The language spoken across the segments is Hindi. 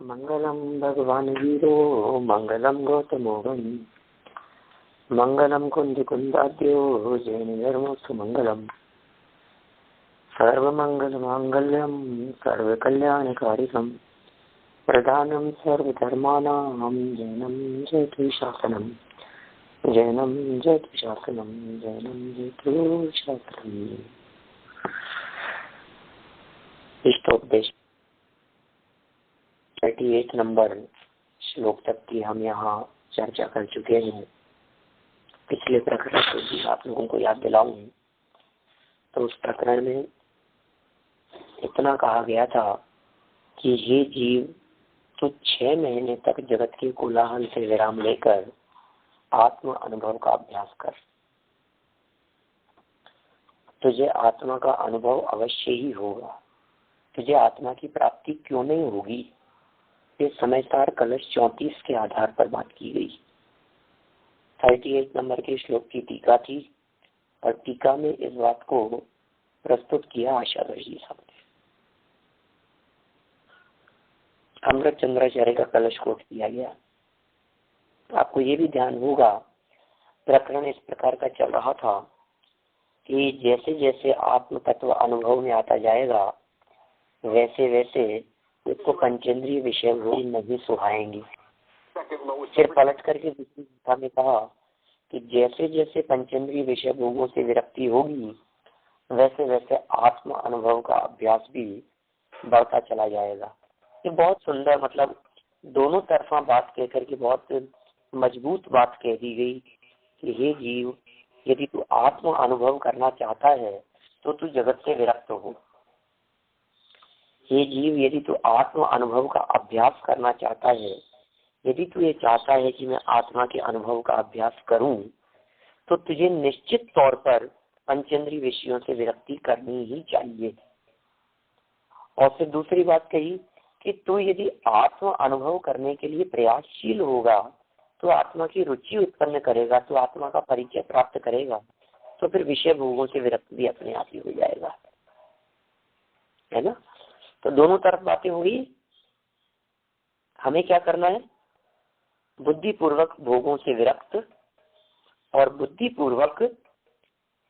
मंगलम भगवान वीरो मंगलम गौतमोहन मंगलम कुंद कुंदाद्यो जैन धर्मोत्सव मंगलम सर्वमंगल मांगल्यम सर्व कल्याणकारिकम प्रधानम सर्वधर्मानां जैनम जयतु शासनम जैनम जयतु शासनम जैनम जयतु शासनम। इष्टोपदेश 38 नंबर श्लोक तक की हम यहाँ चर्चा कर चुके हैं। पिछले प्रकरण को भी आप लोगों को याद दिलाऊं तो उस प्रकरण में इतना कहा गया था कि ये जीव तो 6 महीने तक जगत के कोलाहल से विराम लेकर आत्म अनुभव का अभ्यास कर। तुझे आत्मा का अनुभव अवश्य ही होगा। तुझे आत्मा की प्राप्ति क्यों नहीं होगी, ये समझदार कलश 34 के आधार पर बात की गई। 38 नंबर के श्लोक की टीका थी और टीका में इस बात को प्रस्तुत किया आचार्य जी साहब ने। अमृत चंद्राचार्य का कलश कोट किया गया। आपको ये भी ध्यान होगा प्रकरण इस प्रकार का चल रहा था कि जैसे जैसे आत्म तत्व अनुभव में आता जाएगा वैसे वैसे उसको पंचेंद्रिय विषय भोग नहीं सुहाएंगे। फिर पलट करके दूसरी दिशा में कहा कि जैसे जैसे पंचेंद्रिय विषय भोगों से विरक्ति होगी वैसे वैसे आत्म अनुभव का अभ्यास भी बढ़ता चला जाएगा। ये बहुत सुंदर, मतलब दोनों तरफा बात कहकर के बहुत मजबूत बात कह दी गई कि हे जीव, यदि तू आत्म अनुभव करना चाहता है तो तू जगत से विरक्त हो। ये जीव, यदि तू आत्म अनुभव का अभ्यास करना चाहता है, यदि तू ये चाहता है कि मैं आत्मा के अनुभव का अभ्यास करूं, तो तुझे निश्चित तौर पर पंचेंद्रिय विषयों से विरक्ति करनी ही चाहिए। और फिर दूसरी बात कही कि तू यदि आत्म अनुभव करने के लिए प्रयासशील होगा, तो आत्मा की रुचि उत्पन्न करेगा, तो आत्मा का परिचय प्राप्त करेगा, तो फिर विषय भोगों से विरक्त भी अपने आप ही हो जाएगा, है ना। तो दोनों तरफ बातें हुई। हमें क्या करना है? बुद्धिपूर्वक भोगों से विरक्त और बुद्धिपूर्वक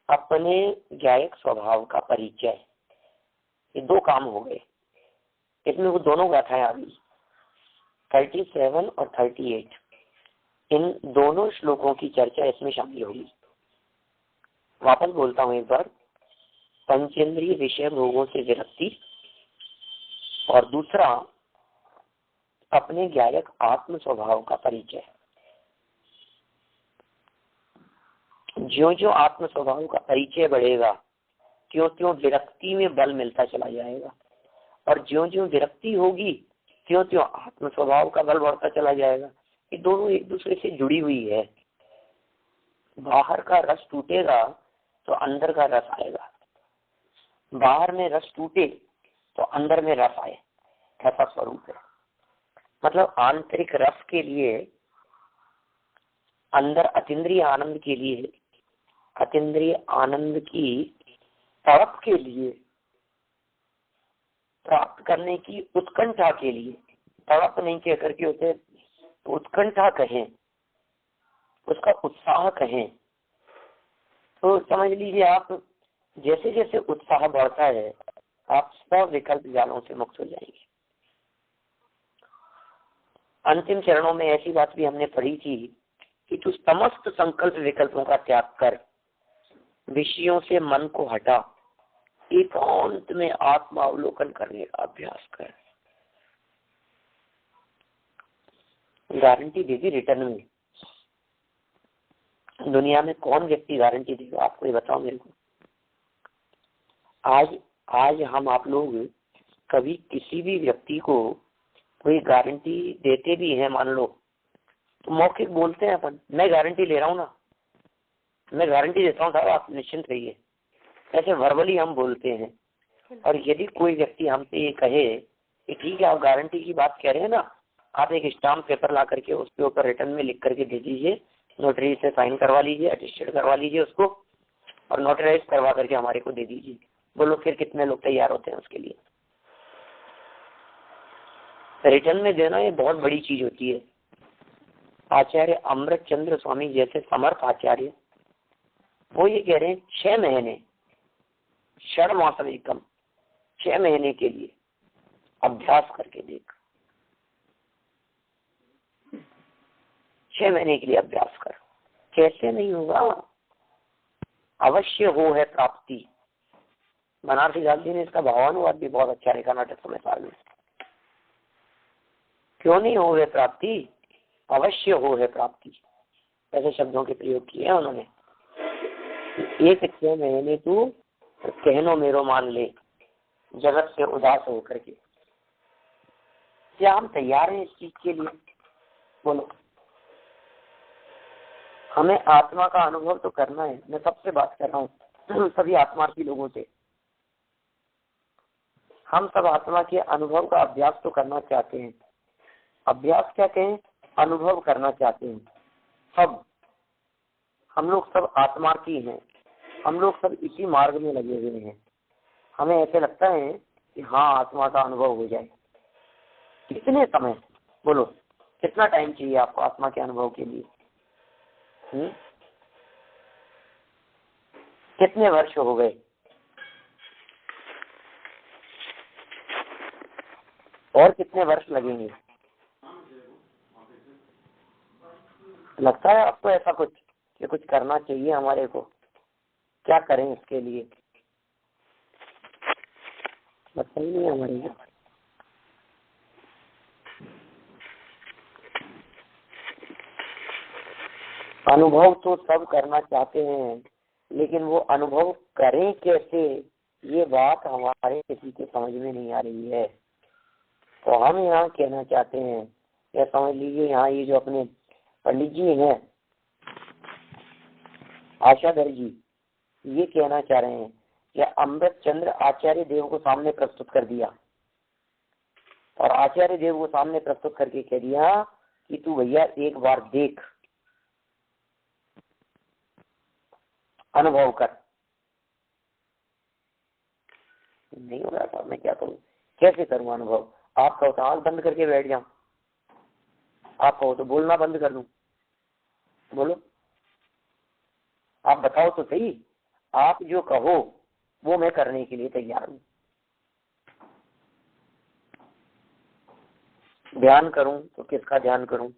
अपने ज्ञायक स्वभाव का परिचय। ये दो काम हो गए। इसमें वो दोनों गाथाएं आ गई, 37 और 38। इन दोनों श्लोकों की चर्चा इसमें शामिल होगी। वापस बोलता हूं एक बार, पंचेंद्रिय विषय भोगों से विरक्ति और दूसरा अपने ज्ञायक आत्म स्वभाव का परिचय। ज्यो ज्यो आत्म स्वभाव का परिचय बढ़ेगा त्यों त्यों विरक्ति में बल मिलता चला जाएगा, और ज्यो ज्यो विरक्ति होगी त्यों त्यों आत्म स्वभाव का बल बढ़ता चला जाएगा। ये दोनों एक दूसरे से जुड़ी हुई है। बाहर का रस टूटेगा तो अंदर का रस आएगा, बाहर में रस टूटे तो अंदर में रस आए, ऐसा स्वरूप है। मतलब आंतरिक रस के लिए, अंदर अतीन्द्रिय आनंद के लिए, अतीन्द्रिय आनंद की तड़प के लिए, प्राप्त करने की उत्कंठा के लिए, तड़प नहीं कह करके उसे उत्कंठा कहें, उसका उत्साह कहें, तो समझ लीजिए आप जैसे जैसे उत्साह बढ़ता है आप सब विकल्प जालों से मुक्त हो जाएंगे। अंतिम चरणों में ऐसी बात भी हमने पढ़ी थी कि तू समस्त संकल्प विकल्पों का त्याग कर, विषयों से मन को हटा, एकांत में आत्मावलोकन करने का अभ्यास कर। गारंटी देगी रिटर्न में। दुनिया में कौन व्यक्ति गारंटी देगा आपको, ये बताओ मेरे को। आज हम आप लोग कभी किसी भी व्यक्ति को कोई गारंटी देते भी हैं, मान लो तो मौखिक बोलते हैं अपन, मैं गारंटी ले रहा हूँ ना, मैं गारंटी देता हूँ साहब आप निश्चिंत रहिए, ऐसे वर्बली हम बोलते हैं। और यदि कोई व्यक्ति हमसे ये कहे कि ठीक है आप गारंटी की बात कह रहे हैं ना, आप एक स्टाम्प पेपर ला करके उसके ऊपर रिटर्न में लिख करके दे दीजिए, नोटरी से साइन करवा लीजिए, अटेस्टेड करवा लीजिए उसको और नोटराइज करवा करके हमारे को दे दीजिए। बोलो फिर कितने लोग तैयार होते हैं उसके लिए? रिटर्न में देना ये बहुत बड़ी चीज होती है। आचार्य अमृत चंद्र स्वामी जैसे समर्थ आचार्य वो ये कह रहे हैं 6 महीने, षण मासम एकम, 6 महीने के लिए अभ्यास करके देख। 6 महीने के लिए अभ्यास कर। कैसे नहीं होगा, अवश्य हो है प्राप्ति। बनारसी दास जी ने इसका भावानुवाद भी बहुत अच्छा लिखा नाटक समय साल में। क्यों नहीं हो है प्राप्ति, अवश्य हो है प्राप्ति, ऐसे शब्दों के प्रयोग किए हैं उन्होंने। एक 6 महीने तू कहनो मेरो मान ले, जगत से उदास होकर के। क्या हम तैयार हैं इस चीज के लिए? बोलो। हमें आत्मा का अनुभव तो करना है। मैं सबसे बात कर रहा हूँ, सभी आत्मार्थी लोगों से। हम सब आत्मा के अनुभव का अभ्यास तो करना चाहते हैं। अभ्यास क्या कहें, अनुभव करना चाहते हैं सब। हम लोग सब आत्मार्थी हैं, हम लोग सब इसी मार्ग में लगे हुए हैं। हमें ऐसे लगता है कि हाँ आत्मा का अनुभव हो जाए। कितने समय, बोलो कितना टाइम चाहिए आपको आत्मा के अनुभव के लिए? कितने वर्ष हो गए? और कितने वर्ष लगेंगे? लगता है आपको ऐसा कुछ कि कुछ करना चाहिए हमारे को? क्या करें इसके लिए? लगता ही नहीं हमारे को। अनुभव तो सब करना चाहते हैं, लेकिन वो अनुभव करें कैसे, ये बात हमारे किसी के समझ में नहीं आ रही है। तो हम यहाँ कहना चाहते हैं, या समझ लीजिए यहाँ ये जो अपने पंडित जी हैं आशाधर जी, ये कहना चाह रहे हैं कि अमृत चंद्र आचार्य देव को सामने प्रस्तुत कर दिया, और आचार्य देव को सामने प्रस्तुत करके कह दिया कि तू भैया एक बार देख, अनुभव कर। नहीं हो रहा था, मैं क्या करूं, कैसे करूं अनुभव? आप कहो तो आंख बंद करके बैठ जाऊं, आप कहो तो बोलना बंद कर दूं। बोलो, आप बताओ तो सही। आप जो कहो वो मैं करने के लिए तैयार हूं। ध्यान करूं तो किसका ध्यान करूं,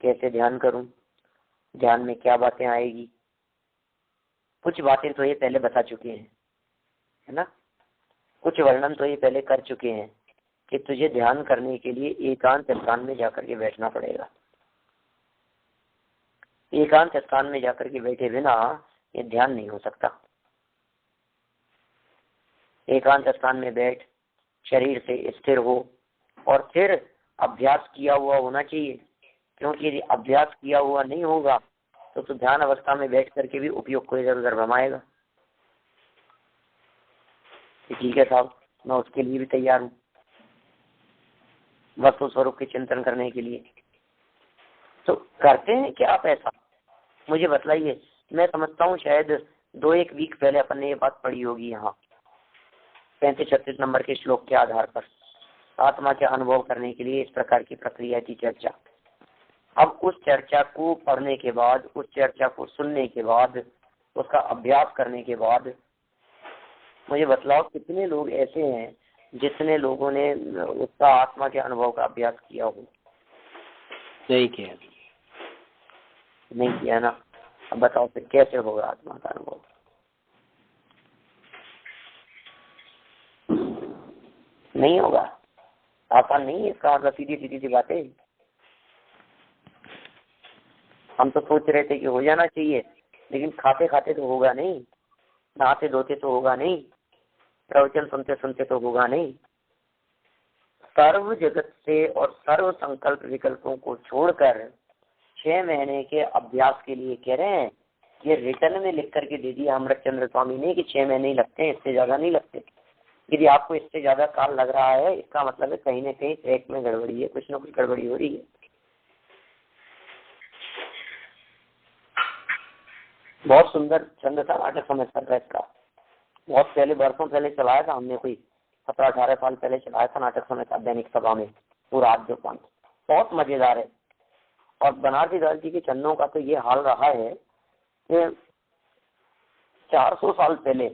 कैसे ध्यान करूं, ध्यान में क्या बातें आएगी? कुछ बातें तो ये पहले बता चुके हैं, है ना। कुछ वर्णन तो ये पहले कर चुके हैं कि तुझे ध्यान करने के लिए एकांत स्थान में जाकर के बैठना पड़ेगा। एकांत स्थान में जाकर के बैठे बिना ये ध्यान नहीं हो सकता। एकांत स्थान में बैठ, शरीर से स्थिर हो, और फिर अभ्यास किया हुआ होना चाहिए। क्योंकि यदि अभ्यास किया हुआ नहीं होगा तो ध्यान अवस्था में बैठ करके भी उपयोग को इधर उधर भमाएगा। ठीक है साहब, मैं उसके लिए भी तैयार हूँ, वस्तु स्वरूप के चिंतन करने के लिए। तो करते हैं क्या आप ऐसा? मुझे बतलाइए। मैं समझता हूँ शायद 2-1 वीक पहले अपन ने ये बात पढ़ी होगी यहाँ 35-36 नंबर के श्लोक के आधार पर, आत्मा के अनुभव करने के लिए इस प्रकार की प्रक्रिया की चर्चा। अब उस चर्चा को पढ़ने के बाद, उस चर्चा को सुनने के बाद, उसका अभ्यास करने के बाद मुझे बतलाओ कितने लोग ऐसे हैं जितने लोगों ने उसका आत्मा के अनुभव का अभ्यास किया हो? नहीं किया। नहीं किया ना। अब बताओ फिर कैसे होगा आत्मा का अनुभव? नहीं होगा, आसान नहीं है इसका मतलब। सीधी सीधी सी बातें। हम तो सोच रहे थे कि हो जाना चाहिए, लेकिन खाते खाते तो होगा नहीं, नहाते धोते तो होगा नहीं, प्रवचन सुनते सुनते तो होगा नहीं। सर्व जगत से और सर्व संकल्प विकल्पों को छोड़कर 6 महीने के अभ्यास के लिए कह रहे हैं। ये रिटर्न में लिख करके दे दिया अमृत चंद्र स्वामी ने कि 6 महीने ही लगते हैं, इससे ज्यादा नहीं लगते। यदि आपको इससे ज्यादा काल लग रहा है, इसका मतलब है कहीं न कहीं ट्रैक में गड़बड़ी है, कुछ न कुछ गड़बड़ी हो रही है। बहुत सुंदर छंद था नाटक समय सर्कस का। बहुत पहले, वर्षों पहले चलाया था हमने, कोई 17-18 साल पहले चलाया था नाटक समय का दैनिक सभा में। पूराद्य पंथ बहुत मजेदार है। और बनारसी दास जी के चरणों का तो ये हाल रहा है कि 400 साल पहले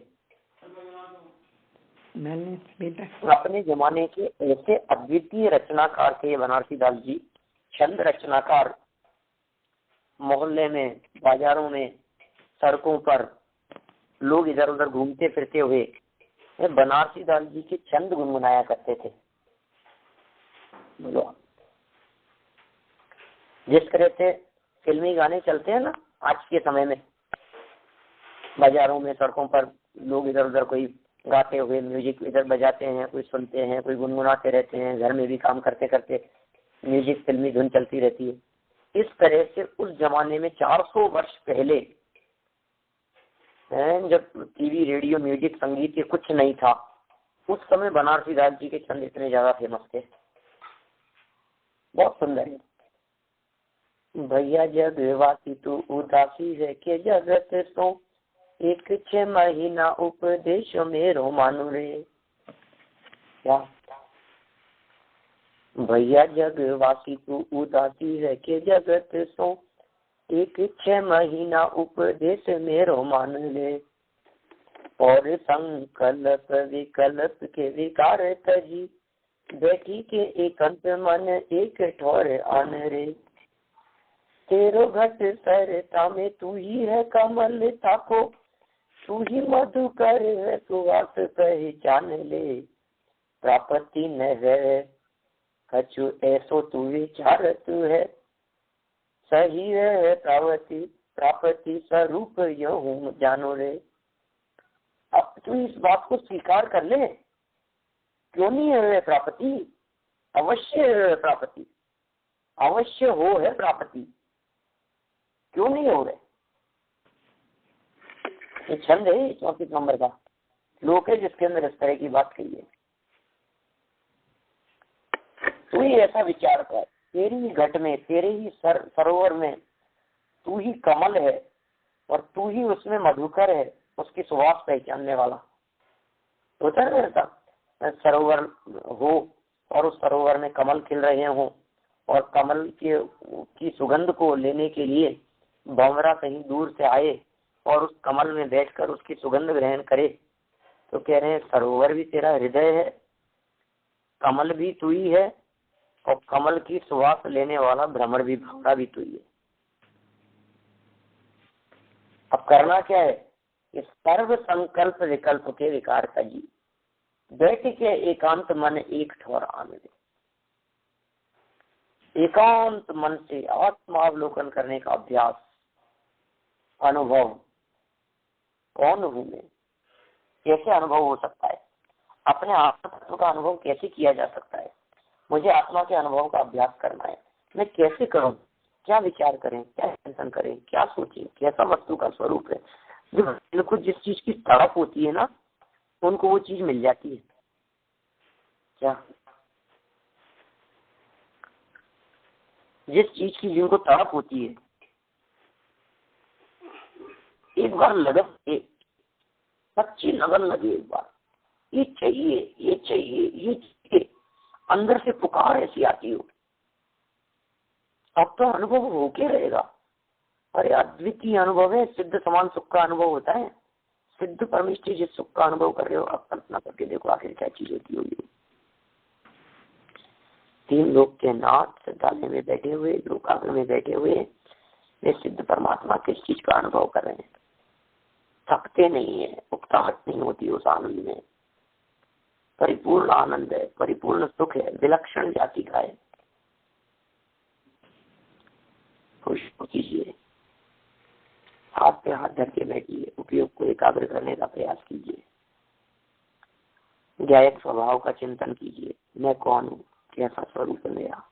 अपने जमाने के ऐसे अद्वितीय रचनाकार थे बनारसी दास जी, छंद रचनाकार। मोहल्ले में, बाजारों में, सड़कों पर लोग इधर उधर घूमते फिरते हुए बनारसी दास जी के छंद गुनगुनाया करते थे। बोलो, जिस तरह से फिल्मी गाने चलते हैं ना आज के समय में, बाजारों में, सड़कों पर लोग इधर उधर कोई गाते हुए म्यूजिक इधर बजाते हैं, कोई सुनते हैं, कोई गुनगुनाते रहते हैं, घर में भी काम करते करते म्यूजिक फिल्मी धुन चलती रहती है। इस तरह से उस जमाने में 400 वर्ष पहले, जब टीवी, रेडियो, म्यूजिक, संगीत ये कुछ नहीं था, उस समय बनारसी दास जी के छंद इतने ज्यादा फेमस थे। बहुत सुंदर है। भैया जगवासी तू उदासी है के जगत सो, एक 6 महीना उपदेश मेरो मानु रे। क्या भैया जगवासी तू उदासी है के जगत सो, एक 6 महीना उपदेश मेरो मान ले। और संकल्प विकल्प के विकार तजी, बैठी के एकांत मन एक ठोर आन रे। तेरो घट सरता में तू ही है कमल ताको, तू ही मधुकर है सुवास पहचान ले। प्रापति न है कछु ऐसो तू विचार तू है, सही है प्रापति प्रापति स्वरूप यो हूँ जानो रे। अब तू इस बात को स्वीकार कर ले, क्यों नहीं है प्रापति? अवश्य है प्रापति, अवश्य हो है प्रापति, क्यों नहीं हो रहे? ये छंद है 34 नंबर का श्लोक है जिसके अंदर इस तरह की बात कही है। तू ही ऐसा विचार कर, तेरी ही घट में, तेरे ही सरोवर में तू ही कमल है और तू ही उसमें मधुकर है, उसकी सुवास पहचानने वाला। होता है ऐसा, सरोवर हो और उस सरोवर में कमल खिल रहे हो और कमल की सुगंध को लेने के लिए भंवरा कहीं दूर से आए और उस कमल में बैठकर उसकी सुगंध ग्रहण करे, तो कह रहे हैं सरोवर भी तेरा हृदय है, कमल भी तू ही है और कमल की सुवास लेने वाला भ्रमर भी, भंवरा भी तू ही है। अब करना क्या है? इस सर्व संकल्प विकल्प के विकार का जी, बैठ के एकांत मन एक ठोर आन दे। एकांत मन से आत्मावलोकन करने का अभ्यास, अनुभव। कौन हूं मैं? कैसे अनुभव हो सकता है? अपने आत्म तत्व का अनुभव कैसे किया जा सकता है? मुझे आत्मा के अनुभव का अभ्यास करना है। मैं कैसे करूं? क्या विचार करें, क्या चिंतन करें, क्या सोचें, कैसा वस्तु का स्वरूप है? जो जिस चीज की तड़प होती है ना, उनको वो चीज मिल जाती है। क्या जिस चीज की जिनको तड़प होती है, एक बार लगन, सच्ची लगन लगे, एक बार ये चाहिए, ये चाहिए, ये चाहिए, अंदर से पुकार ऐसी आती हो, अब तो अनुभव होके रहेगा। अरे अद्वितीय अनुभव है, सिद्ध समान सुख का अनुभव होता है। सिद्ध परमिष्टि जिस सुख का अनुभव कर रहे हो, अब कल्पना करके देखो आखिर क्या चीज होती होगी। 3 लोग के नाथ सिद्धालय में बैठे हुए, लोकाग्र में बैठे हुए, वे सिद्ध परमात्मा किस चीज का अनुभव कर रहे हैं। थकते नहीं है, उकताहट नहीं होती उस आनंद में। परिपूर्ण आनंद है, परिपूर्ण सुख है, विलक्षण जाति का है। खुश कीजिए, हाथ पे हाथ धर के बैठिए, उपयोग को एकाग्र करने का प्रयास कीजिए, ज्ञायक स्वभाव का चिंतन कीजिए। मैं कौन हूँ, कैसा स्वरूप है मेरा?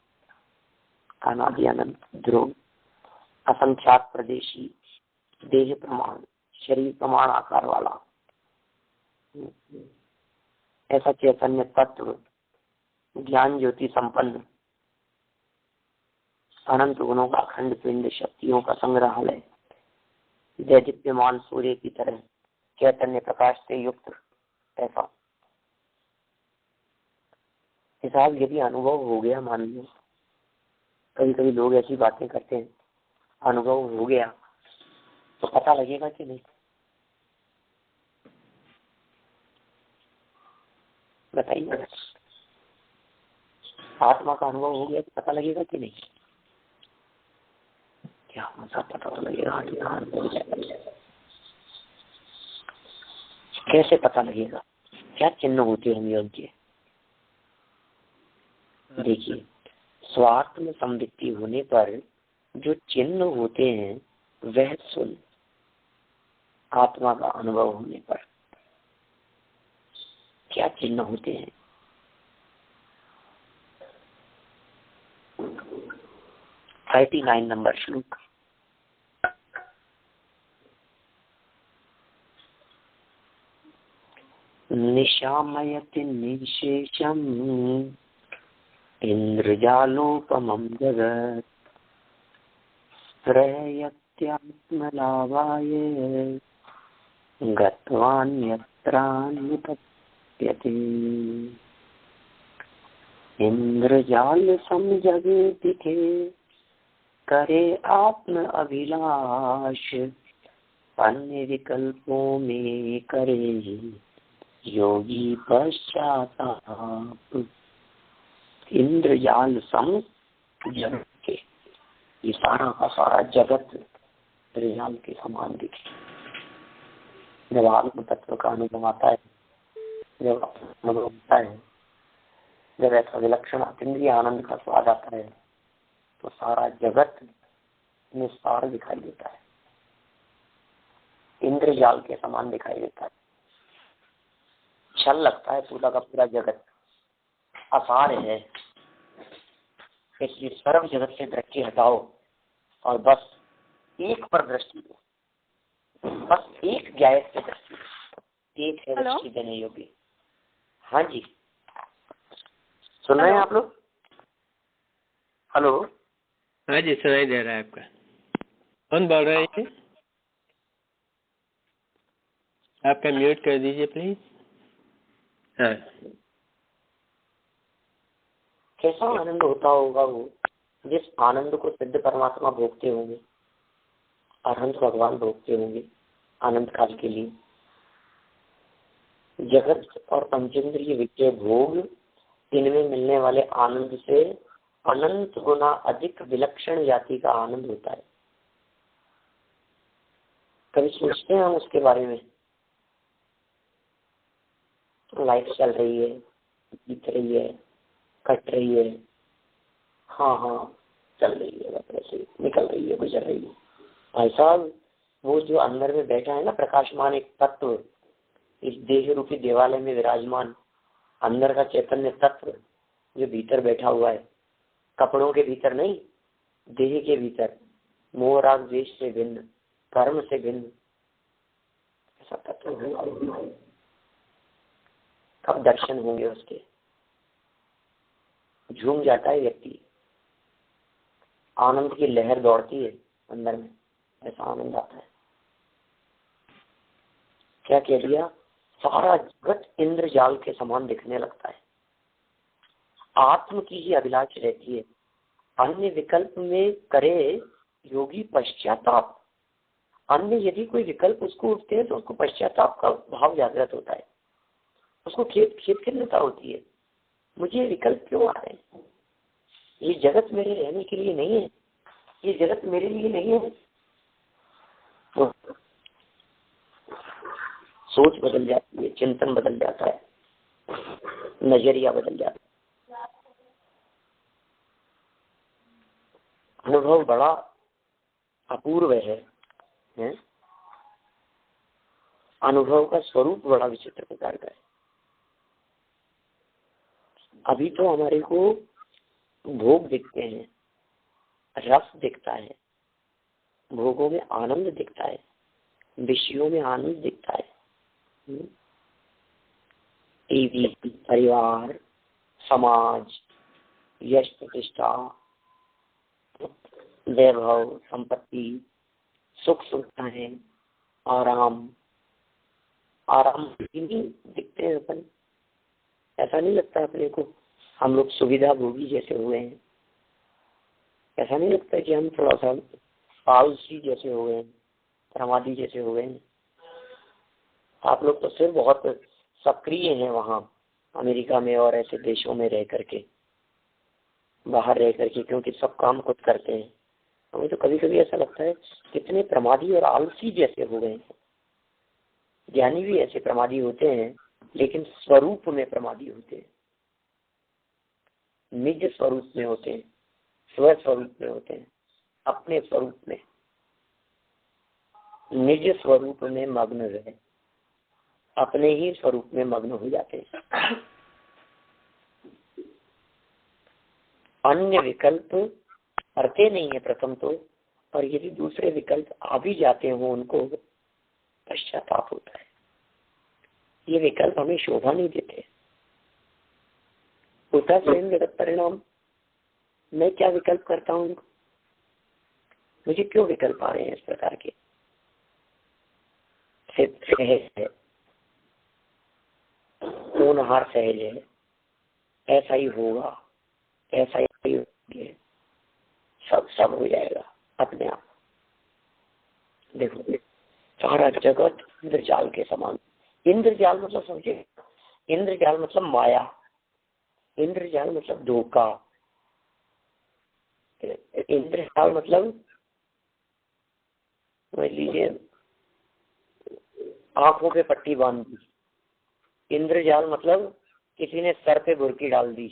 अनादि अनंत ध्रुव, असंख्यात प्रदेशी, देह प्रमाण, शरीर प्रमाण आकार वाला ऐसा चैतन्य तत्व, ज्ञान ज्योति संपन्न, अनंत गुणों का अखंड पिंड, शक्तियों का संग्रहालय, दैदीप्यमान सूर्य की तरह चैतन्य प्रकाश से युक्त, ऐसा साहब यदि अनुभव हो गया, मान लो कभी कभी लोग ऐसी बातें करते हैं, अनुभव हो गया तो पता लगेगा कि नहीं? बताइए, आत्मा का अनुभव हो गया तो पता लगेगा कि नहीं? क्या मतलब पता तो लगेगा? कैसे पता लगेगा? क्या चिन्ह होते होंगे उनके? देखिए, स्वार्थ में संवृत्ति होने पर जो चिन्ह होते हैं वह सुन, आत्मा का अनुभव होने पर क्या चिन्ह होते हैं? 39 नंबर श्लोक। निशामयति निशेषम् इंद्रजालोपमं जगत् प्रयत्यात्मलाभाय गत्वान्यत्रान्यतप्यते। इंद्रजाल समझगे दिखे करे आत्म अभिलाष, अन्य विकल्पों में करे योगी पश्चाताप। इंद्रजाल सम जगत के, ये सारा का सारा जगत इंद्रजाल के समान दिखे। जब आत्म तत्व का अनुभव आता है, जब अनुभव होता है, जब ऐसा विलक्षण अतीन्द्रिय आनंद का स्वाद आता है तो सारा जगत निस्तार दिखाई देता है, इंद्रजाल के समान दिखाई देता है। छल लगता है पूरा का पूरा जगत असार है, इसलिए सर्व जगत से दृष्टि हटाओ और बस एक पर दृष्टि दो, बस एक गायक की दृष्टि, एक है दृष्टि देने योग्य। हाँ जी, सुन रहे हैं आप लोग? हेलो, हाँ जी, सुनाई दे रहा है आपका। कौन बोल रहे हैं? आपका म्यूट कर दीजिए प्लीज। हाँ, कैसा आनंद होता होगा वो, जिस आनंद को सिद्ध परमात्मा भोगते होंगे, अरहंत भगवान भोगते होंगे आनंद काल के लिए। जगत और पंचेंद्रिय विषय भोग, इनमें मिलने वाले आनंद से अनंत गुना अधिक विलक्षण जाति का आनंद होता है। कभी सोचते हैं हम उसके बारे में? लाइफ चल रही है, बीत रही है, कट रही है, हाँ हाँ चल रही है, बस ऐसे निकल रही है, गुजर रही है। भाई साहब, वो जो अंदर में बैठा है ना प्रकाशमान एक तत्व, इस देह रूपी देवालय में विराजमान अंदर का चैतन्य तत्व जो भीतर बैठा हुआ है, कपड़ों के भीतर नहीं, देह के भीतर, मोह राग द्वेष से भिन्न, कर्म से भिन्न, ऐसा तत्व होगा। कब दर्शन होंगे उसके? झूम जाता है व्यक्ति, आनंद की लहर दौड़ती है अंदर में, ऐसा आनंद आता है। क्या कह दिया? सारा जगत इंद्रजाल के समान दिखने लगता है। आत्म की ही अभिलाष रहती है, अन्य विकल्प में करे योगी पश्चाताप। अन्य यदि कोई विकल्प उसको उठते हैं तो उसको पश्चाताप का भाव जागृत होता है, उसको खेद खिन्नता होती है, मुझे विकल्प क्यों आ रहे हैं? ये जगत मेरे रहने के लिए नहीं है, ये जगत मेरे लिए नहीं है। तो सोच बदल जाती है, चिंतन बदल जाता है, नजरिया बदल जाता है। अनुभव बड़ा अपूर्व है? अनुभव का स्वरूप बड़ा विचित्र प्रकार का है। अभी तो हमारे को भोग दिखते हैं, रस दिखता है, भोगों में आनंद दिखता है, विषयों में आनंद दिखता है। टीवी, परिवार, समाज, यश प्रतिष्ठा, वैभव, संपत्ति, सुख सुविधाएं, आराम आराम नहीं दिखते हैं अपन। ऐसा नहीं लगता अपने को हम लोग सुविधा भोगी जैसे हुए हैं। ऐसा नहीं लगता कि हम थोड़ा सा आलसी जैसे हो गए हैं, प्रमादी जैसे हो गए हैं? आप लोग तो सिर्फ बहुत सक्रिय हैं वहाँ अमेरिका में और ऐसे देशों में रह करके, बाहर रह करके, क्योंकि सब काम खुद करते हैं। हमें तो कभी कभी ऐसा लगता है कितने प्रमादी और आलसी जैसे हो गए हैं। ज्ञानी भी ऐसे प्रमादी होते हैं, लेकिन स्वरूप में प्रमादी होते हैं, निज स्वरूप में होते हैं, स्व स्वरूप में होते हैं, अपने स्वरूप में, निज स्वरूप में मग्न रहे, अपने ही स्वरूप में मग्न हो जाते हैं। अन्य विकल्प करते नहीं है प्रथम तो, और यदि दूसरे विकल्प आ भी जाते हो उनको पश्चाताप होता है। ये विकल्प हमें शोभा नहीं देते। होता स्वयं जगत परिणाम। मैं क्या विकल्प करता हूँ, मुझे क्यों विकल्प आ रहे हैं इस प्रकार के? सहज है, होनहार सहज है, ऐसा ही होगा, ऐसा ही होगा, सब हो जाएगा अपने आप। देखो सारा जगत इंद्रजाल के समान। इंद्रजाल मतलब समझे, इंद्रजाल मतलब माया, इंद्रजाल मतलब धोखा, इंद्रजाल मतलब समझ लीजिए आंखों पे पट्टी बांध दी। इंद्रजाल मतलब किसी ने सर पे बुरकी डाल दी।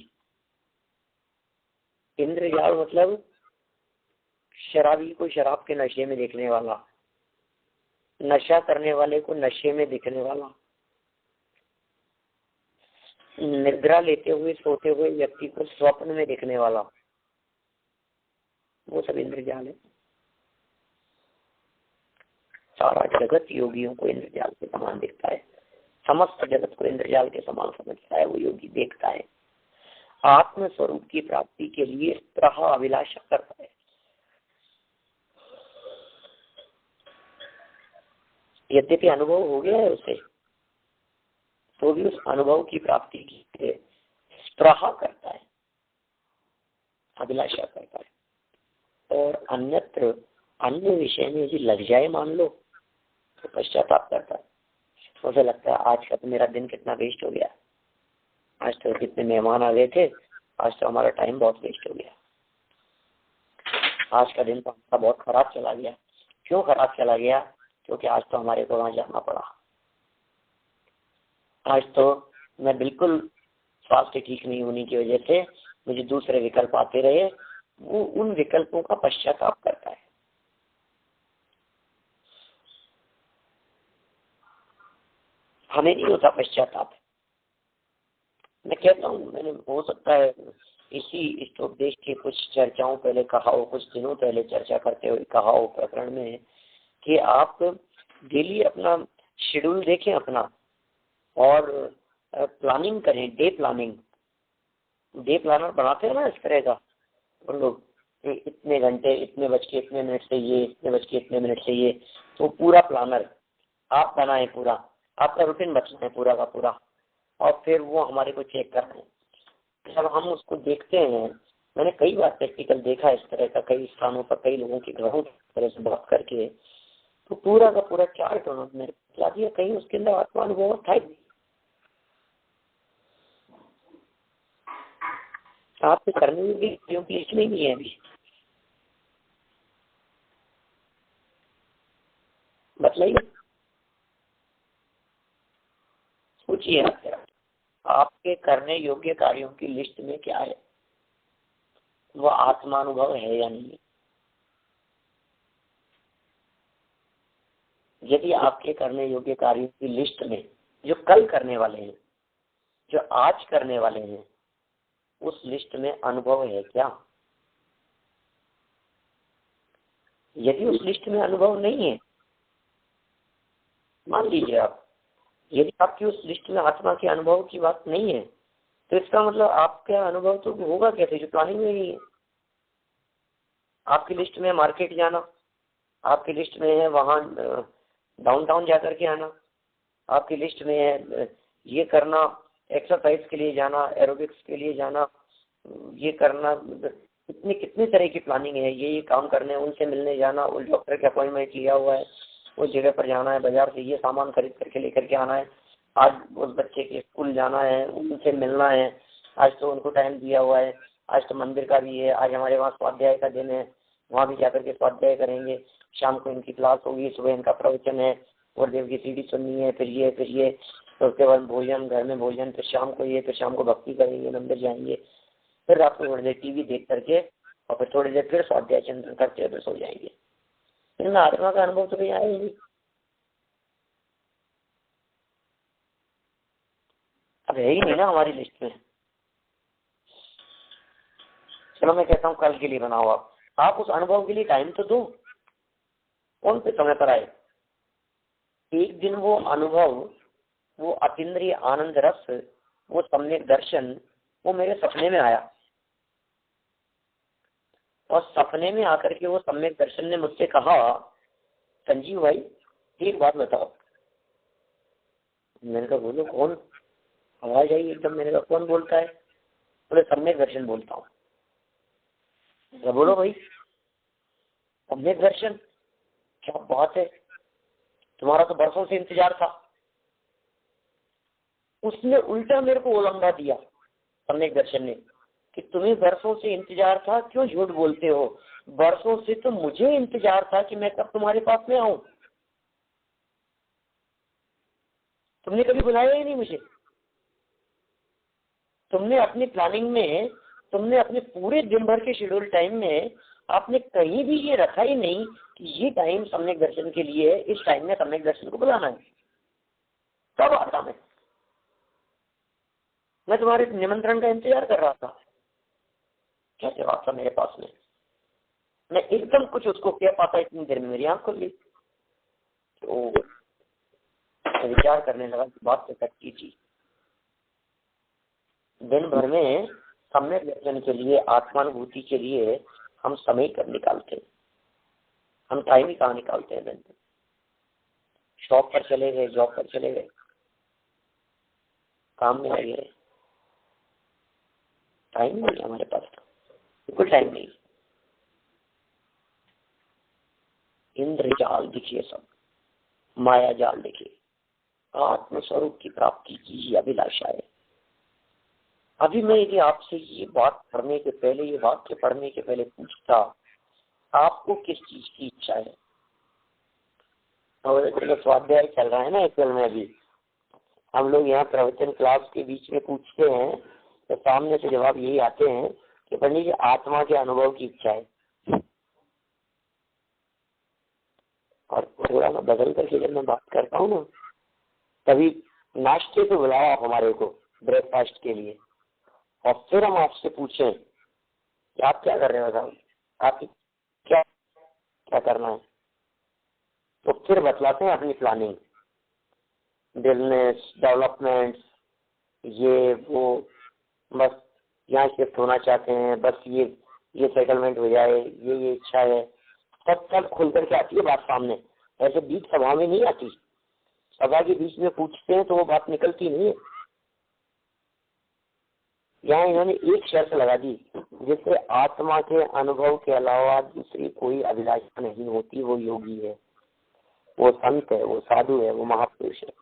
इंद्रजाल मतलब शराबी को शराब के नशे में देखने वाला, नशा करने वाले को नशे में दिखने वाला, निद्रा लेते हुए सोते हुए व्यक्ति को स्वप्न में देखने वाला, वो सब इंद्रजाल है। सारा जगत योगियों को इंद्रजाल के समान दिखता है, समस्त जगत को इंद्रजाल के समान समझता है, वो योगी देखता है। आत्म स्वरूप की प्राप्ति के लिए प्रह अभिलाषा करता है। यद्यपि अनुभव हो गया है उसे, तो भी उस अनुभव की प्राप्ति के लिए स्प्रहा करता है, अभिलाषा करता है। और अन्यत्र अन्य विषय में यदि लग जाए मान लो, तो पश्चाताप करता है। उसे लगता है आज का तो मेरा दिन कितना वेस्ट हो गया, आज तो कितने मेहमान आ गए थे, आज तो हमारा टाइम बहुत वेस्ट हो गया, आज का दिन तो हमारा बहुत खराब चला गया। क्यों खराब चला गया? क्योंकि आज तो हमारे को वहां जाना पड़ा, आज तो मैं बिल्कुल स्वास्थ्य ठीक नहीं होने की वजह से मुझे दूसरे विकल्प आते रहे। वो उन विकल्पों का पश्चाताप करता है। हमें नहीं होता पश्चाताप। मैं कहता हूँ, मैंने हो सकता है इसी इस उपदेश की कुछ चर्चाओं पहले कहा हो, कुछ दिनों पहले चर्चा करते हुए कहा हो प्रकरण में, कि आप डेली अपना शेड्यूल देखें अपना और प्लानिंग करें। डे प्लानिंग, डे प्लानर बनाते हैं ना इस तरह का उन लोग, इतने घंटे, इतने बज के इतने मिनट से ये, इतने बज के इतने मिनट से ये, तो पूरा प्लानर आप बनाए, पूरा आपका रूटीन बनाए पूरा का पूरा, और फिर वो हमारे को चेक करते हैं। जब हम उसको देखते हैं, मैंने कई बार प्रैक्टिकल देखा इस तरह का, कई स्थानों पर कई लोगों के घरों की तरह से बात करके, तो पूरा का पूरा चार्ट उन्होंने बता दिया, कहीं उसके अंदर आत्मा अनुभव था ही नहीं। आपके करने में भी लिस्ट में नहीं है अभी। बतलाइए, सोचिए आपके करने योग्य कार्यों की लिस्ट में क्या है, वह आत्मानुभव है या नहीं। यदि आपके करने योग्य कार्यों की लिस्ट में जो कल करने वाले हैं, जो आज करने वाले हैं, उस लिस्ट में अनुभव है क्या? यदि उस लिस्ट में अनुभव नहीं है, मान लीजिए आप, यदि आपकी उस लिस्ट में आत्मा के अनुभव की बात नहीं है, तो इसका मतलब आपका अनुभव तो होगा कैसे, जो प्लानिंग में नहीं है। आपकी लिस्ट में मार्केट जाना, आपकी लिस्ट में है वहां डाउनटाउन जाकर के आना, आपकी लिस्ट में है ये करना, एक्सरसाइज के लिए जाना, एरोबिक्स के लिए जाना, ये करना, इतनी कितनी तरह की प्लानिंग है, ये काम करने, उनसे मिलने जाना, उस डॉक्टर का अपॉइंटमेंट लिया हुआ है, उस जगह पर जाना है, बाजार से ये सामान खरीद करके लेकर के आना है, आज उस बच्चे के स्कूल जाना है, उनसे मिलना है, आज तो उनको टाइम दिया हुआ है, आज तो मंदिर का भी है, आज हमारे वहाँ स्वाध्याय का दिन है, वहाँ भी जाकर के स्वाध्याय करेंगे, शाम को इनकी क्लास होगी, सुबह इनका प्रवचन है और देव की सीढ़ी सुननी है, फिर ये तो उसके बाद भोजन, घर में भोजन, फिर शाम को ये, फिर शाम को भक्ति करेंगे, मंदिर जाएंगे, फिर रात को थोड़ी देर टीवी देख करके और फिर थोड़ी देर फिर स्वाध्याय चिंतन करके फिर सो जाएंगे। फिर आत्मा का अनुभव तो कहीं आया ही नहीं। अब है ही नहीं ना हमारी लिस्ट में। चलो मैं कहता हूँ कल के लिए बनाओ, आप उस अनुभव के लिए टाइम तो दो, कौन से समय पर आए। एक दिन वो अनुभव, वो अतीन्द्रिय आनंद रस, वो सम्यक दर्शन, वो मेरे सपने में आया और सपने में आकर के वो सम्यक दर्शन ने मुझसे कहा, संजीव भाई एक बात बताओ। मैंने कहा बोलो कौन। आवाज आई एकदम, मैंने कहा कौन बोलता है। बोले सम्यक दर्शन बोलता हूँ। बोलो भाई सम्यक दर्शन, क्या बात है, तुम्हारा तो बरसों से इंतजार था। उसने उल्टा मेरे को उलंघा दिया सम्यक दर्शन ने कि तुम्हें बरसों से इंतजार था, क्यों झूठ बोलते हो। बरसों से तो मुझे इंतजार था कि मैं कब तुम्हारे पास में आऊं, तुमने कभी बुलाया ही नहीं मुझे। तुमने अपनी प्लानिंग में, तुमने अपने पूरे दिन भर के शेड्यूल टाइम में आपने कहीं भी ये रखा ही नहीं कि ये टाइम सम्यक दर्शन के लिए है, इस टाइम में सम्यक दर्शन को बुलाना है। कब आता मैं तुम्हारे निमंत्रण का इंतजार कर रहा था। क्या जवाब था मेरे पास में। मैं एकदम कुछ उसको कह पाता, इतनी देर में मेरी आंख खुल गई। तो विचार करने लगा कि बात तो सच्ची थी। दिन भर में सम्यक दर्शन के लिए, आत्मानुभूति के लिए हम समय कब निकालते, हम टाइम ही कहाँ निकालते हैं। दिन में शॉप पर चले गए, जॉब पर चले गए, काम में लगे रहे, टाइम नहीं हमारे पास, बिल्कुल टाइम नहीं। इंद्र जाल दिखिए, सब माया जाल दिखिए, आत्मस्वरूप की प्राप्ति की ही अभिलाषा है। अभी मैं यदि आपसे ये बात पढ़ने के पहले, ये वाक्य पढ़ने के पहले पूछता, आपको किस चीज की इच्छा है। और स्वाध्याय चल रहा है ना अप्रैल में, अभी हम लोग यहाँ प्रवचन क्लास के बीच में पूछते हैं तो सामने से जवाब यही आते हैं कि पंडित जी आत्मा के अनुभव की इच्छा है। और थोड़ा सा बदल करके जब मैं बात करता हूँ ना, तभी नाश्ते पे बुलाया आप हमारे को ब्रेकफास्ट के लिए, और फिर हम आपसे पूछें कि आप क्या कर रहे हो साहब, आप क्या क्या करना है, तो फिर बतलाते हैं अपनी प्लानिंग, बिजनेस डेवलपमेंट, ये वो, बस यहाँ शिफ्ट होना चाहते हैं, बस ये सेटलमेंट हो जाए, ये इच्छा है। सब खुल करके आती है बात सामने, ऐसे बीच सभा में नहीं आती। सभा के बीच में पूछते हैं तो वो बात निकलती नहीं है। यहाँ इन्होंने एक शर्त लगा दी, जिससे आत्मा के अनुभव के अलावा दूसरी कोई अभिलाषा नहीं होती, वो योगी है, वो संत है, वो साधु है, वो महापुरुष है।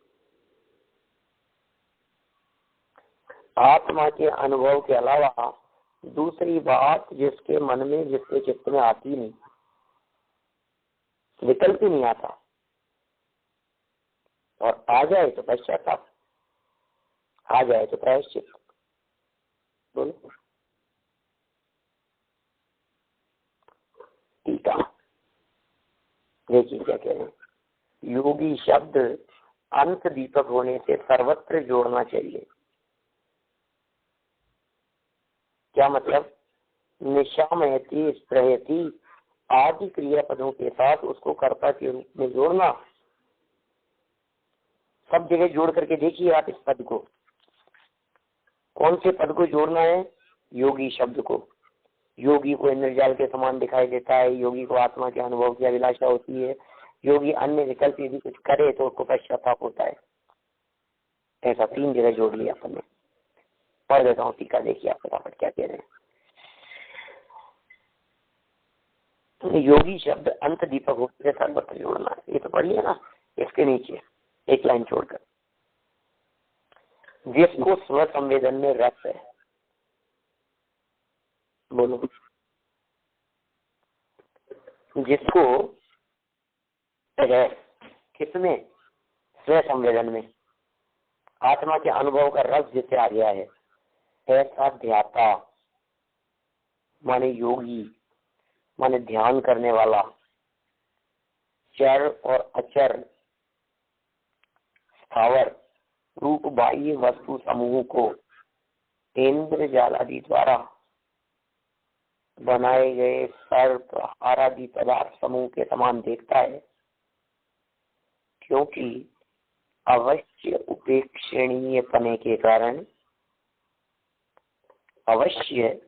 आत्मा के अनुभव के अलावा दूसरी बात जिसके मन में, जिसके चित्त में आती नहीं, विकल्प ही नहीं आता, और आ जाए तो पश्चाताप, आ जाए तो प्रायश्चित। बोलो टीका देखिए क्या कह रहे हैं। योगी शब्द अंत दीपक होने से सर्वत्र जोड़ना चाहिए। क्या मतलब, निशामयति, स्प्रयति आदि क्रियापदों के साथ उसको कर्ता के रूप में जोड़ना। सब जगह जोड़ करके देखिए आप इस पद को, कौन से पद को जोड़ना है, योगी शब्द को। योगी को इंद्रजाल के समान दिखाई देता है, योगी को आत्मा के अनुभव की अभिलाषा होती है, योगी अन्य विकल्प यदि कुछ करे तो उसको पश्चाताप होता है। ऐसा 3 जगह जोड़ लिया अपन ने। पढ़ देता हूँ टीका, देखिए आप फटाफट क्या कह रहे हैं। योगी शब्द अंत दीपक होते सर्वत्र जोड़ना, ये तो पढ़िए ना, इसके नीचे एक लाइन छोड़कर, जिसको स्व संवेदन में रस है, बोलो, जिसको है किसमें, स्व संवेदन में, आत्मा के अनुभव का रस जिसे आ गया है, ऐसा ध्याता माने योगी माने ध्यान करने वाला, चर और अचर स्थावर रूप बाह्य वस्तु समूह को इंद्र जाल आदि द्वारा बनाए गए सर्प हार आदि पदार्थ समूह के समान देखता है, क्योंकि अवश्य उपेक्षणीय पने के कारण, अवश्य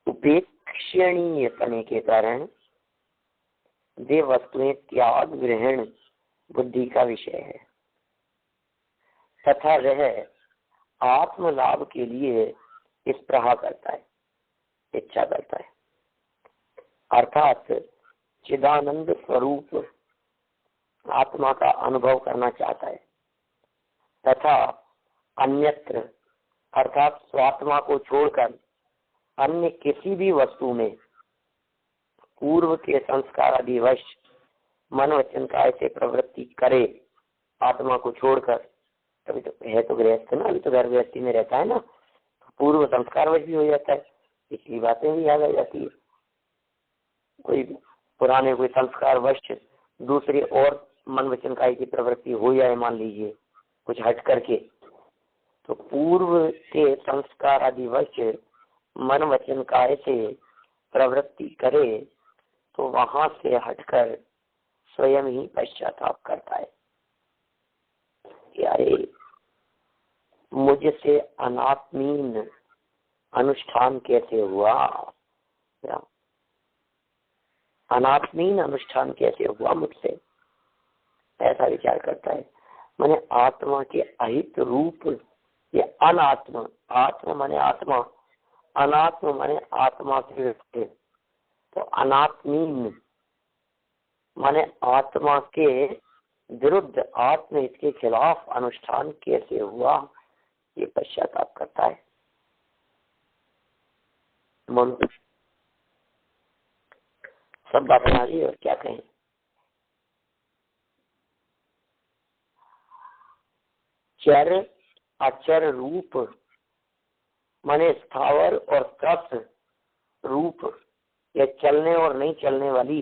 उपेक्षणीय पने के कारण वे वस्तुएं त्याग ग्रहण बुद्धि का विषय है, तथा वह आत्म लाभ के लिए स्पृहा करता है, इच्छा करता है, अर्थात चिदानंद स्वरूप आत्मा का अनुभव करना चाहता है, तथा अन्यत्र अर्थात स्वात्मा को छोड़कर अन्य किसी भी वस्तु में पूर्व के संस्कार आदिवश मन वचन काय से प्रवृत्ति करे, आत्मा को छोड़कर, तभी तो है तो गृहस्थ ना, अभी तो घर गृहस्थी में रहता है ना, पूर्व संस्कार वश भी हो जाता है, पिछली बातें भी याद आ जाती है, कोई पुराने कोई संस्कार वश दूसरे और मन वचन काय की प्रवृत्ति हो जाए, मान लीजिए कुछ हट करके, तो पूर्व के संस्कार आदिवश मन वचन काय से प्रवृत्ति करे तो वहां से हटकर स्वयं ही पश्चाताप करता है, अरे मुझसे अनात्मीन अनुष्ठान कैसे हुआ, अनात्मीन अनुष्ठान कैसे हुआ मुझसे, ऐसा विचार करता है। माने आत्मा के अहित रूप, ये अनात्म, आत्मा माने आत्मा, अनात्म माने आत्मा से, तो अनात्मीन माने आत्मा के विरुद्ध, आत्महित के खिलाफ अनुष्ठान कैसे हुआ, ये पश्चाताप करता है। बोलो, सब बातें आ रही है और क्या कहें। चर अचर रूप माने स्थावर और त्रस रूप, या चलने और नहीं चलने वाली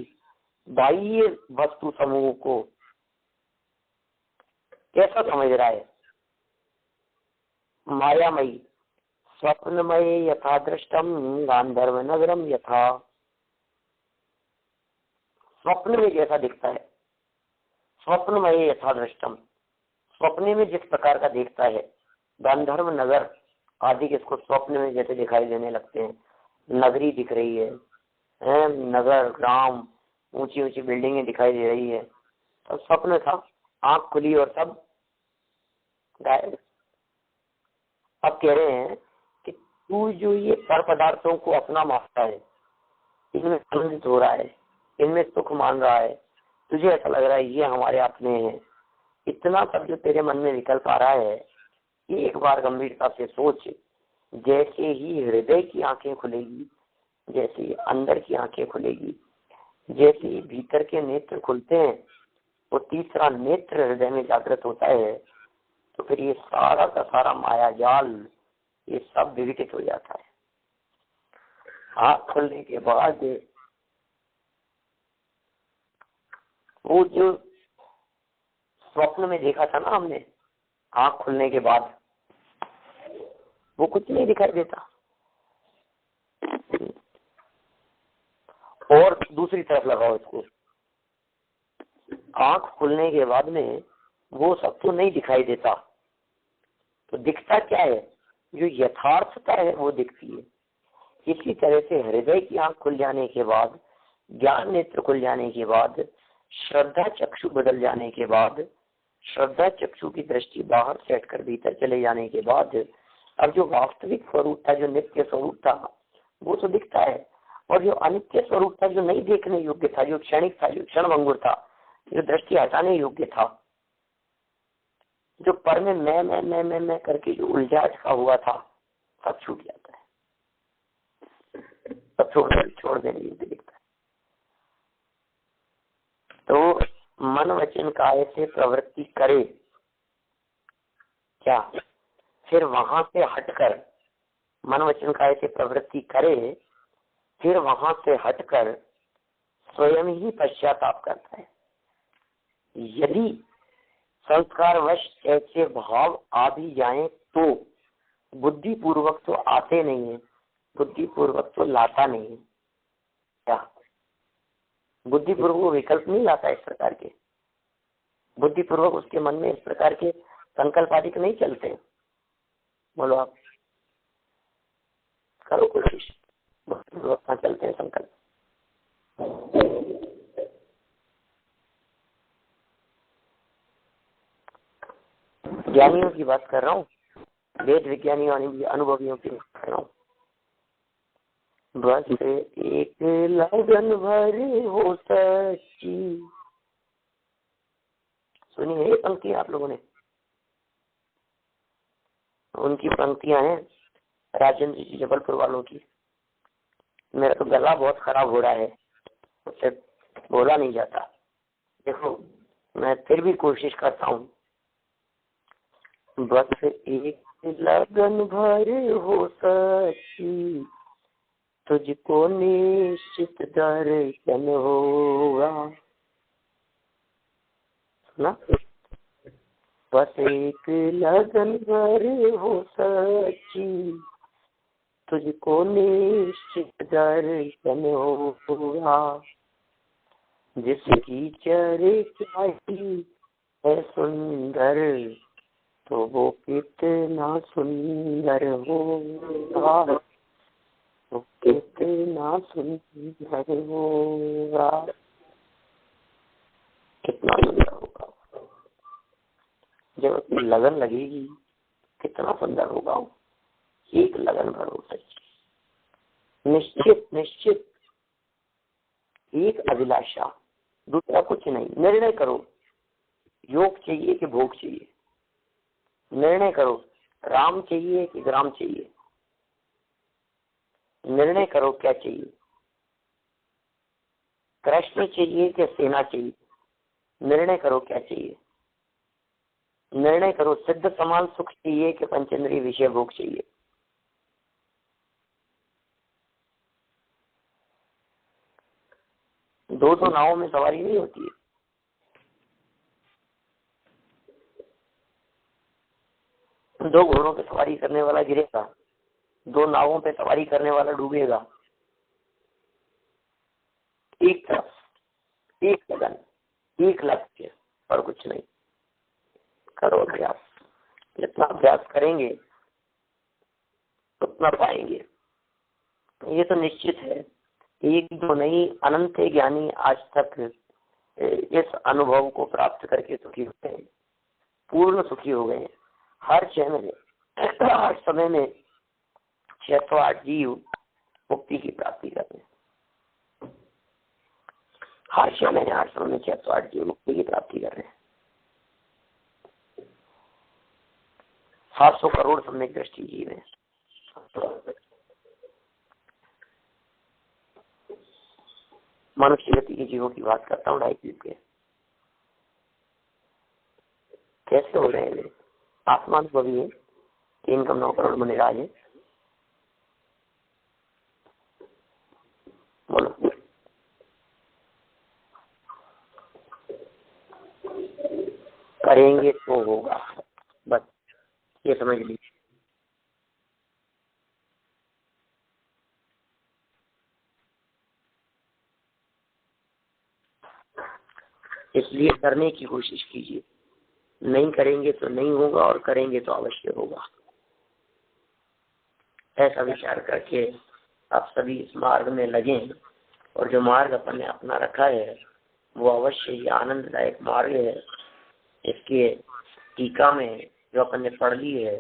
बाह्य वस्तु समूह को कैसा समझ रहा है, मायामयी स्वप्नमय यथा दृष्टम गांधर्व नगरम यथा, स्वप्न में जैसा दिखता है, स्वप्नमय यथा दृष्टम, स्वप्न में जिस प्रकार का देखता है, गांधर्व नगर आदि किसको स्वप्न में जैसे दिखाई देने लगते हैं, नगरी दिख रही है, नगर ग्राम ऊंची ऊंची बिल्डिंगें दिखाई दे रही है, तो स्वप्न था, आंख खुली और सब गायब। अब कह रहे हैं कि तू जो ये पर पदार्थों को अपना मानता है, इनमें आनंदित हो रहा है, इनमें सुख मान रहा है, तुझे ऐसा लग रहा है ये हमारे अपने हैं, इतना सब जो तेरे मन में विकल्प आ रहा है, ये एक बार गंभीरता से सोच। जैसे ही हृदय की आंखें खुलेगी, जैसे ही अंदर की आंखें खुलेगी, जैसे ही भीतर के नेत्र खुलते हैं, वो तीसरा नेत्र हृदय में जागृत होता है, तो फिर ये सारा का सारा माया जाल ये सब विघटित हो जाता है। आँख खुलने के बाद वो जो स्वप्न में देखा था ना हमने, आँख खुलने के बाद वो कुछ नहीं दिखाई देता, और दूसरी तरफ लगाओ इसको, आँख खुलने के बाद में वो सब तो नहीं दिखाई देता, तो दिखता क्या है, जो यथार्थता है वो दिखती है। इसी तरह से हृदय की आंख खुल जाने के बाद, ज्ञान नेत्र खुल जाने के बाद, श्रद्धा चक्षु बदल जाने के बाद, श्रद्धा चक्षु की दृष्टि बाहर से हटकर भीतर चले जाने के बाद, अब जो वास्तविक स्वरूप था, जो नित्य स्वरूप था, वो तो दिखता है, और जो अनित्य स्वरूप था, जो नहीं देखने योग्य था, जो क्षणिक था, जो क्षणभंगुर था, जो दृष्टि हटाने योग्य था, जो पर में मैं करके जो उलझा अटका हुआ था, सब छूट जाता है, सब छोड़ देने योग्य दिखता है। तो मन वचन काय से प्रवृत्ति करे क्या, फिर वहां से हटकर, मन वचन काय से प्रवृत्ति करे, फिर वहां से हटकर स्वयं ही पश्चाताप करता है। यदि संस्कारवश ऐसे भाव आ भी जाए तो बुद्धि पूर्वक तो आते नहीं है, बुद्धि पूर्वक तो लाता नहीं है। क्या बुद्धि पूर्वक वो विकल्प नहीं लाता इस प्रकार के, बुद्धि पूर्वक उसके मन में इस प्रकार के संकल्प आदि नहीं चलते। बोलो आप करो कोशिश, बुद्धि पूर्वक कहाँ चलते हैं संकल्प। ज्ञानियों की बात कर रहा हूँ, वेद विज्ञानियों अनुभवियों की बात कर रहा हूँ। बस एक लगन भरी हो सच्ची, सुनिए ये पंक्तियां आप लोगों ने, उनकी पंक्तियां हैं राजेंद्र जी जबलपुर वालों की। मेरा तो गला बहुत खराब हो रहा है, उससे बोला नहीं जाता। देखो मैं फिर भी कोशिश करता हूँ। बस एक लगन भरे हो सच्ची, तुझको निश्चित दर्शन होगा ना। बस एक लगन भरे हो सच्ची, तुझको निश्चित दर्शन होगा। जिसकी चरित्राई है सुंदर, तो वो कितना सुंदर होगा, वो कितना सुंदर होगा, कितना सुंदर होगा। जब अपनी लगन लगेगी कितना सुंदर होगा। एक लगन भर हो सच्ची, निश्चित निश्चित, एक अभिलाषा, दूसरा कुछ नहीं। निर्णय करो योग चाहिए कि भोग चाहिए, निर्णय करो राम चाहिए कि ग्राम चाहिए, निर्णय करो क्या चाहिए, कृष्ण चाहिए कि सेना चाहिए, निर्णय करो क्या चाहिए। निर्णय करो सिद्ध समान सुख चाहिए कि पंचेंद्रिय विषय भोग चाहिए। दो तो नावों में सवारी नहीं होती है। दो घोड़ों पे सवारी करने वाला गिरेगा, दो नावों पे सवारी करने वाला डूबेगा। एक तरफ, एक लगन, एक लक्ष्य और कुछ नहीं। करो अभ्यास, जितना अभ्यास करेंगे उतना पाएंगे। ये तो निश्चित है। एक दो नहीं, अनंत ज्ञानी आज तक इस अनुभव को प्राप्त करके सुखी हुए हैं, पूर्ण सुखी हो गए हैं। हर क्षण में, हर समय में 608 जीव मुक्ति की प्राप्ति करते हैं। हर समय में, हर समय में 608 जीव मुक्ति की प्राप्ति कर रहे हैं। 700 करोड़ सम्यक दृष्टि जीव है। मनुष्य गति के जीवों की बात करता हूँ, 2.5 के कैसे हो रहे हैं। आत्मानुभवी है, 3.9 करोड़ मुनिराज है। बोलो करेंगे तो होगा, बस ये समझ लीजिए। इसलिए करने की कोशिश कीजिए। नहीं करेंगे तो नहीं होगा, और करेंगे तो अवश्य होगा। ऐसा विचार करके आप सभी इस मार्ग में लगें, और जो मार्ग अपन ने अपना रखा है वो अवश्य ही आनंददायक मार्ग है। इसके टीका में जो अपन ने पढ़ ली है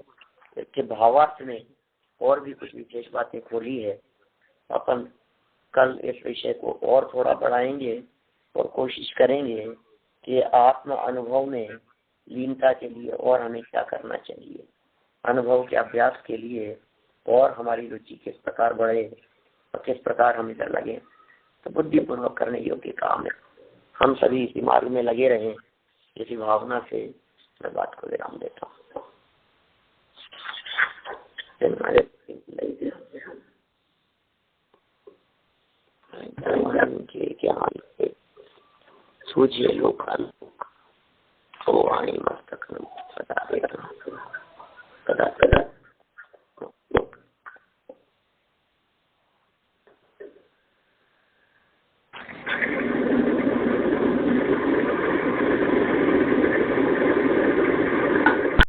के भावार्थ में और भी कुछ विशेष बातें खोली है। अपन कल इस विषय को और थोड़ा बढ़ाएंगे और कोशिश करेंगे कि आत्म अनुभव में लीनता के लिए और हमें क्या करना चाहिए, अनुभव के अभ्यास के लिए और हमारी रुचि किस प्रकार बढ़े और किस प्रकार हमें डर लगे। तो बुद्धिपूर्वक करने योग्य काम है। हम सभी इसी मार्ग में लगे रहें, इसी भावना से मैं बात को विराम देता हूँ। ज्ञान से सूझे लोकालोक, तो वाणी मस्तक सदा